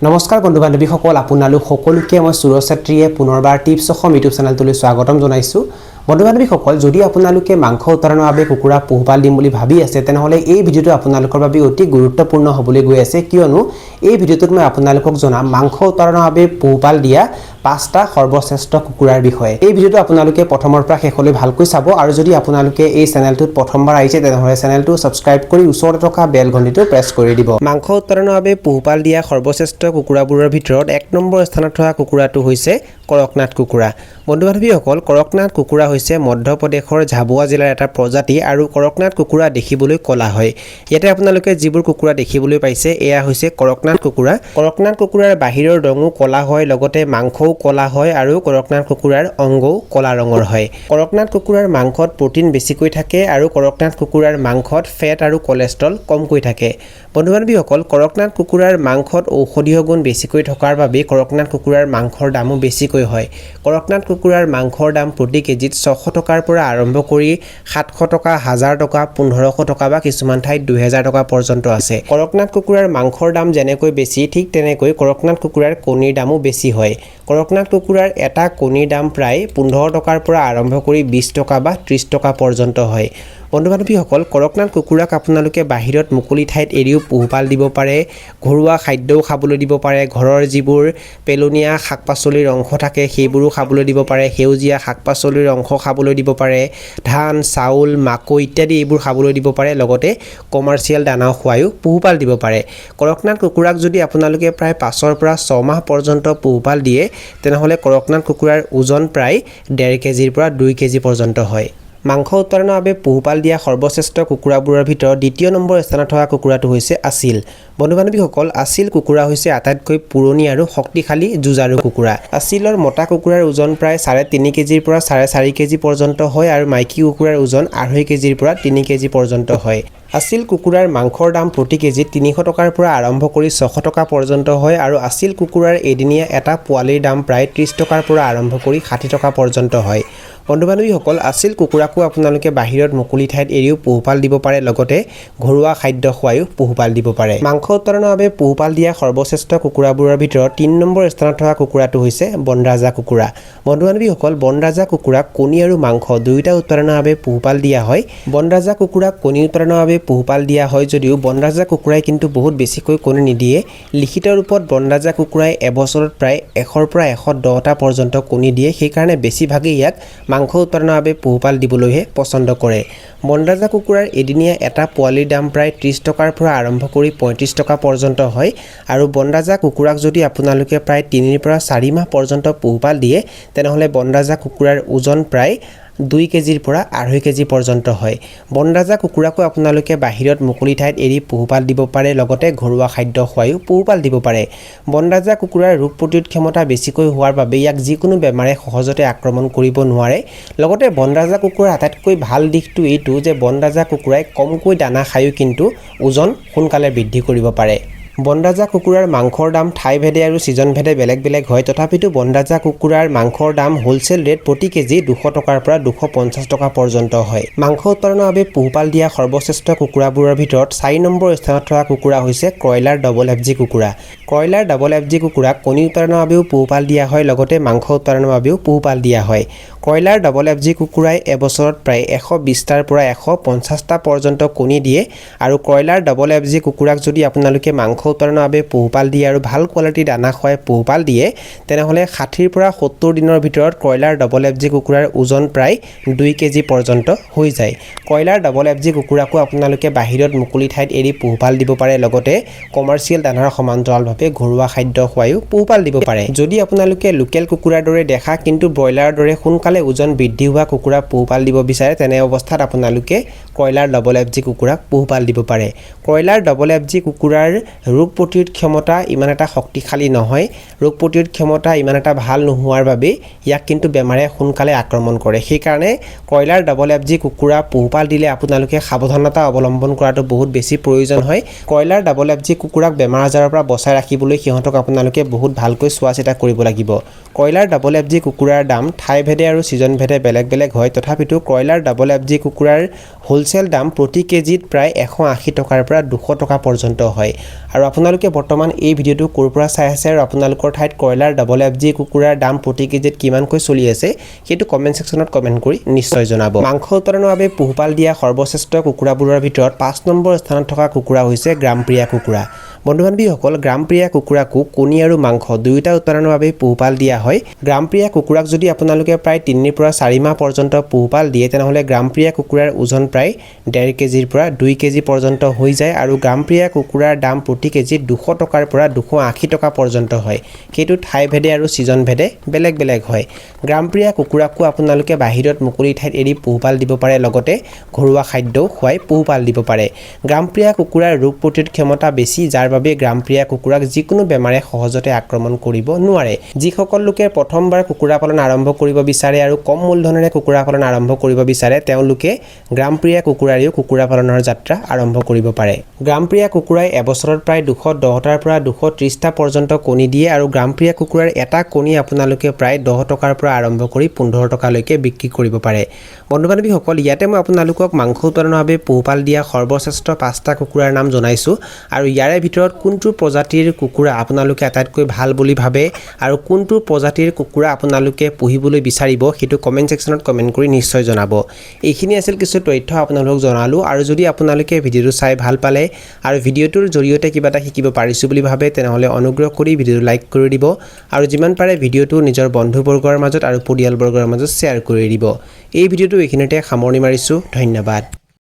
নমস্কাৰ বন্ধু বান্ধৱীসকল আপোনালোক সকলোকে মই সুৰজ ছাত্ৰীয়ে পুনৰবাৰ টিপছ অসম ইউটিউব চেনেলটোলৈ স্বাগতম জনাইছোঁ। বন্ধু বান্ধৱীসকল যদি আপোনালোকে মাংস উৎপাদনৰ বাবে কুকুৰা পোহপাল দিম বুলি ভাবি আছে তেনেহলে এই ভিডিওটো আপোনালোকৰ বাবে অতি গুৰুত্বপূৰ্ণ হ'বলৈ গৈ আছে, কিয়নো এই ভিডিওটোত মই আপোনালোকক জনাম মাংস উৎপাদনৰ বাবে পোহপাল দিয়া 5টা সৰ্বশ্ৰেষ্ঠ কুকুৰাৰ বিষয়ে। এই ভিডিওটো আপোনালোকে প্ৰথমৰ পৰা শেষলৈ ভালকৈ চাব আৰু যদি আপোনালোকে এই চেনেলটোত প্ৰথমবাৰ আহিছে তেনেহলে চেনেলটো সাবস্ক্ৰাইব কৰি ওচৰতে থকা বেল ঘণ্টিটো প্ৰেছ কৰি দিব। মাংস উৎপাদনৰ বাবে পোহপাল দিয়া সৰ্বশ্ৰেষ্ঠ কুকুৰাবোৰৰ ভিতৰত 1 নম্বৰ স্থানত থকা কুকুৰাটো হৈছে কৰকনাথ কুকুৰা। বন্ধু বান্ধৱীসকল, কৰকনাথ কুকুৰা হৈছে মধ্যপ্ৰদেশৰ ঝাবুৱা জিলাৰ এটা প্ৰজাতি আৰু কৰকনাথ কুকুৰা দেখিবলৈ কলা হয়। ইয়াতে আপোনালোকে যিবোৰ কুকুৰা দেখিবলৈ পাইছে এয়া হৈছে কৰকনাথ কুকুৰা। কৰকনাথ কুকুৰাৰ বাহিৰৰ ৰঙো কলা হয়, লগতে মাংসও কলা হয় আৰু কৰকনাথ কুকুৰাৰ অংগও কলা ৰঙৰ হয়। কৰকনাথ কুকুৰাৰ মাংসত প্ৰটিন বেছিকৈ থাকে আৰু কৰকনাথ কুকুৰাৰ মাংসত ফেট আৰু কোলেষ্ট্ৰল কমকৈ থাকে। বন্ধু বান্ধৱীসকল, কৰকনাথ কুকুৰাৰ মাংসত ঔষধীয় গুণ বেছিকৈ থকাৰ বাবে কৰকনাথ কুকুৰাৰ মাংসৰ দামো বেছিকৈ হয়। কৰকনাথ কুকুৰাৰ মাংসৰ দাম প্ৰতি কেজিত 600 টকাৰ পৰা আৰম্ভ কৰি 700 টকা, 1000 টকা, 1500 টকা বা কিছুমান ঠাইত 2000 টকা পৰ্যন্ত আছে। কৰকনাথ কুকুৰাৰ মাংসৰ দাম যেনেকৈ বেছি ঠিক তেনেকৈ কৰকনাথ কুকুৰাৰ কণীৰ দামো বেছি হয়। কৰকনাথ কুকুৰাৰ এটা কণীৰ দাম প্ৰায় 15 টকাৰ পৰা আৰম্ভ কৰি 20 টকা বা 30 টকা পৰ্যন্ত হয়। বন্ধু বান্ধৱীসকল, কৰকনাথ কুকুৰাক আপোনালোকে বাহিৰত মুকলি ঠাইত এৰিও পোহপাল দিব পাৰে, ঘৰুৱা খাদ্যও খাবলৈ দিব পাৰে, ঘৰৰ যিবোৰ পেলনীয়া শাক পাচলিৰ অংশ থাকে সেইবোৰো খাবলৈ দিব পাৰে, সেউজীয়া শাক পাচলিৰ অংশ খাবলৈ দিব পাৰে, ধান, চাউল, মাকৈ ইত্যাদি এইবোৰ খাবলৈ দিব পাৰে, লগতে কমাৰ্চিয়েল দানাও খুৱাইও পোহপাল দিব পাৰে। কৰকনাথ কুকুৰাক যদি আপোনালোকে প্ৰায় 5ৰ পৰা 6 মাহ পৰ্যন্ত পোহপাল দিয়ে তেনেহলে কৰকনাথ কুকুৰাৰ ওজন প্ৰায় 1.5 কেজিৰ পৰা 2 কেজি পৰ্যন্ত হয়। মাংস উৎপাদনৰ বাবে পোহপাল দিয়া সৰ্বশ্ৰেষ্ঠ কুকুৰাবোৰৰ ভিতৰত 2য় নম্বৰ স্থানত থকা কুকুৰাটো হৈছে আছিল। বন্ধু বান্ধৱীসকল, আছিল কুকুৰা হৈছে আটাইতকৈ পুৰণি আৰু শক্তিশালী যুঁজাৰু কুকুৰা। আছিলৰ মতা কুকুৰাৰ ওজন প্ৰায় 3.5 কেজিৰ পৰা 4.5 কেজি পৰ্যন্ত হয় আৰু মাইকী কুকুৰাৰ ওজন 2.5 কেজিৰ পৰা 3 কেজি পৰ্যন্ত হয়। আছিল কুকুৰাৰ মাংসৰ দাম প্ৰতি কেজিত 300 টকাৰ পৰা আৰম্ভ কৰি 600 টকা পৰ্যন্ত হয় আৰু আছিল কুকুৰাৰ এদিনীয়া এটা পোৱালিৰ দাম প্ৰায় 30 টকাৰ পৰা আৰম্ভ কৰি 60 টকা পৰ্যন্ত হয়। বন্ধু বান্ধৱীসকল, আছিল কুকুৰাকো আপোনালোকে বাহিৰত মুকলি ঠাইত এৰিও পোহপাল দিব পাৰে, লগতে ঘৰুৱা খাদ্য খুৱাইও পোহপাল দিব পাৰে। মাংস উৎপাদনৰ বাবে পোহপাল দিয়া সৰ্বশ্ৰেষ্ঠ কুকুৰাবোৰৰ ভিতৰত 3 নম্বৰ স্থানত থকা কুকুৰাটো হৈছে বনৰাজা কুকুৰা। বন্ধু বান্ধৱীসকল, বনৰাজা কুকুৰাক কণী আৰু মাংস দুয়োটা উৎপাদনৰ বাবে পোহপাল দিয়া হয়। বনৰাজা কুকুৰাক কণী উৎপাদনৰ বাবে পোহপাল দিয়া হয় যদিও বনৰাজা কুকুৰাই কিন্তু বহুত বেছিকৈ কণী নিদিয়ে। লিখিত ৰূপত বনৰাজা কুকুৰাই এবছৰত প্ৰায় 100ৰ পৰা 110টা পৰ্যন্ত কণী দিয়ে, সেইকাৰণে বেছিভাগেই ইয়াক মাংস উৎপাদনৰ বাবে পোহপাল দিবলৈহে পচন্দ কৰে। বনৰাজা কুকুৰাৰ এদিনীয়া এটা পোৱালিৰ দাম প্ৰায় 30 টকাৰ পৰা আৰম্ভ কৰি 35 টকা পৰ্যন্ত হয় আৰু বনৰাজা কুকুৰাক যদি আপোনালোকে প্ৰায় 3ৰ পৰা 4 মাহ পৰ্যন্ত পোহপাল দিয়ে তেনেহলে বনৰাজা কুকুৰাৰ ওজন প্ৰায় 2 কেজিৰ পৰা 2.5 কেজি পৰ্যন্ত হয়। বনৰাজা কুকুৰাকো আপোনালোকে বাহিৰত মুকলি ঠাইত এৰি পোহপাল দিব পাৰে, লগতে ঘৰুৱা খাদ্য খুৱাইও পোহপাল দিব পাৰে। বনৰাজা কুকুৰাৰ ৰোগ প্ৰতিৰোধ ক্ষমতা বেছিকৈ হোৱাৰ বাবে ইয়াক যিকোনো বেমাৰে সহজতে আক্ৰমণ কৰিব নোৱাৰে। লগতে বনৰাজা কুকুৰাৰ আটাইতকৈ ভাল দিশটো এইটো যে বনৰাজা কুকুৰাই কমকৈ দানা খায়ো কিন্তু ওজন সোনকালে বৃদ্ধি কৰিব পাৰে। বনৰাজা কুকুৰাৰ মাংসৰ দাম ঠাইভেদে আৰু ছিজনভেদে বেলেগ বেলেগ হয়, তথাপিতো বনৰাজা কুকুৰাৰ মাংসৰ দাম হোলচেল ৰেট প্ৰতি কেজি 200 টকাৰ পৰা 250 টকা পৰ্যন্ত হয়। মাংস উৎপাদনৰ বাবে পোহপাল দিয়া সৰ্বশ্ৰেষ্ঠ কুকুৰাবোৰৰ ভিতৰত 4 নম্বৰ স্থানত থকা কুকুৰা হৈছে কয়লাৰ ডবল FG কুকুৰা। কয়লাৰ ডবল FG কুকুৰাক কণী উৎপাদনৰ বাবেও পোহপাল দিয়া হয়, লগতে মাংস উৎপাদনৰ বাবেও পোহপাল দিয়া হয়। কয়লাৰ ডবল FG কুকুৰাই এবছৰত প্ৰায় 120টাৰ পৰা 150টা পৰ্যন্ত কণী দিয়ে আৰু কয়লাৰ ডবল FG কুকুৰাক যদি আপোনালোকে মাংস উৎপাদনৰ বাবে পোহপাল দিয়ে আৰু ভাল কোৱালিটিৰ দানা খুৱাই পোহপাল দিয়ে তেনেহলে 60ৰ পৰা 70 দিনৰ ভিতৰত কয়লাৰ ডবল FG কুকুৰাৰ ওজন প্ৰায় 2 কেজি পৰ্যন্ত হৈ যায়। কয়লাৰ ডবল FG কুকুৰাকো আপোনালোকে বাহিৰত মুকলি ঠাইত এৰি পোহপাল দিব পাৰে, লগতে কমাৰ্চিয়েল দানাৰ সমান্তৰালভাৱে ঘৰুৱা খাদ্য খুৱাইও পোহপাল দিব পাৰে। যদি আপোনালোকে লোকেল কুকুৰাৰ দৰে দেখা কিন্তু ব্ৰইলাৰৰ দৰে সোনকালে ওজন বৃদ্ধি হোৱা কুকুৰা পোহপাল দিব বিচাৰে তেনে অৱস্থাত আপোনালোকে কয়লাৰ ডবল FG কুকুৰাক পোহপাল দিব পাৰে। কয়লাৰ ডবল FG কুকুৰাৰ ৰোগ প্ৰতিৰোধ ক্ষমতা ইমান এটা শক্তিশালী নহয়। ৰোগ প্ৰতিৰোধ ক্ষমতা ইমান এটা ভাল নোহোৱাৰ বাবে ইয়াক কিন্তু বেমাৰে সোনকালে আক্ৰমণ কৰে। সেইকাৰণে কয়লাৰ ডবল FG কুকুৰা পোহপাল দিলে আপোনালোকে সাৱধানতা অৱলম্বন কৰাটো বহুত বেছি প্ৰয়োজন হয়। কয়লাৰ ডবল FG কুকুৰাক বেমাৰ আজাৰৰ পৰা বচাই ৰাখিবলৈ সিহঁতক আপোনালোকে বহুত ভালকৈ চোৱা চিতা কৰিব লাগিব। কয়লাৰ ডবল FG কুকুৰাৰ দাম ঠাইভেদে আৰু ছিজনভেদে বেলেগ বেলেগ হয়, তথাপিতো কয়লাৰ ডবল FG কুকুৰাৰ হোলচেল দাম প্ৰতি কেজিত প্ৰায় 180 টকাৰ পৰা 200 টকা পৰ্যন্ত হয় আৰু আপোনালোকে বৰ্তমান এই ভিডিঅ'টো ক'ৰ পৰা চাই আছে আৰু আপোনালোকৰ ঠাইত কয়লাৰ ডাবল FG কুকুৰাৰ দাম প্ৰতি কেজিত কিমানকৈ চলি আছে সেইটো কমেন্ট সেকশনত কমেন্ট কৰি নিশ্চয় জনাব মাংস উৎপাদনৰ বাবে পোহপাল দিয়া সৰ্বশ্ৰেষ্ঠ কুকুৰাবোৰৰ ভিতৰত 5 নম্বৰ স্থানত থকা কুকুৰা হৈছে গ্ৰামপ্ৰিয়া কুকুৰা বন্ধু-বান্ধৱীসকল গ্ৰামপ্ৰিয়া কুকুৰাকো কণী আৰু মাংস দুয়োটা উৎপাদনৰ বাবে পোহপাল দিয়া হয় গ্ৰামপ্ৰিয়া কুকুৰাক যদি আপোনালোকে প্ৰায় 3 পৰা 4 মাহ পৰ্যন্ত পোহপাল দিয়ে তেনেহলে গ্ৰামপ্ৰিয়া কুকুৰাৰ ওজন প্ৰায় 1.5 কেজিৰ পৰা 2 কেজি পৰ্যন্ত হৈ যায় আৰু গ্ৰামপ্ৰিয়া কুকুৰাৰ দাম প্ৰতি কেজি 200 টকাৰ পৰা 280 টকা পৰ্যন্ত হয় সেইটো ঠাই ভেদে আৰু সিজন ভেদে বেলেগ বেলেগ হয় গ্ৰামপ্ৰিয়া কুকুৰাকো আপোনালোকে বাহিৰত মুকলি ঠাইত এৰি পোহপাল দিব পাৰে লগতে ঘৰুৱা খাদ্য খুৱাই পোহপাল দিব পাৰে গ্ৰামপ্ৰিয়া কুকুৰাৰ ৰোগ প্ৰতিৰোধ ক্ষমতা বেছি যাৰ বাবে গ্ৰামপ্ৰিয়া কুকুৰাক যিকোনো বেমাৰে সহজতে আক্ৰমণ কৰিব নোৱাৰে যিসকল লোকে প্ৰথমবাৰ কুকুৰা পালন আৰম্ভ কৰিব বিচাৰে আৰু কম মূলধনেৰে কুকুৰা পালন আৰম্ভ কৰিব বিচাৰে তেওঁলোকে গ্ৰামপ্ৰিয়া কুকুৰাৰেও কুকুৰা পালনৰ যাত্ৰা আৰম্ভ কৰিব পাৰে গ্ৰামপ্ৰিয়া কুকুৰাই এবছৰত প্ৰায় 210টাৰ পৰা 230টা পৰ্যন্ত কণী দিয়ে আৰু গ্ৰামপ্ৰিয়া কুকুৰাৰ এটা কণী আপোনালোকে প্ৰায় 10 টকাৰ পৰা আৰম্ভ কৰি 15 টকালৈকে বিক্ৰী কৰিব পাৰে বন্ধু-বান্ধৱীসকল ইয়াতে মই আপোনালোকক মাংস উৎপাদনৰ বাবে পোহপাল দিয়া সৰ্বশ্ৰেষ্ঠ 5টা কুকুৰাৰ নাম জনাইছো আৰু ইয়াৰে ভিতৰত কোনটো প্ৰজাতিৰ কুকুৰা আপোনালোকে আটাইতকৈ ভাল বুলি ভাবে আৰু কোনটো প্ৰজাতিৰ কুকুৰা আপোনালোকে পুহিবলৈ বিচাৰিব সেইটো কমেন্ট সেকশনত কমেন্ট কৰি নিশ্চয় জনাব এইখিনি আছিল কিছু তথ্য আপোনালোকক জনালো আৰু যদি আপোনালোকে ভিডিঅটো চাই ভাল পালে আৰু ভিডিঅটোৰ জৰিয়তে কিবা এটা শিকিব পাৰিছো বুলি ভাবে তেনেহলে অনুগ্ৰহ কৰি ভিডিঅটো লাইক কৰি দিব আৰু যিমান পাৰে ভিডিঅটো নিজৰ বন্ধুবৰ্গৰ মাজত আৰু পৰিয়ালবৰ্গৰ মাজত শ্বেয়াৰ কৰি দিব এই ভিডিঅটো এইখিনিতে সামৰণি মাৰিছো ধন্যবাদ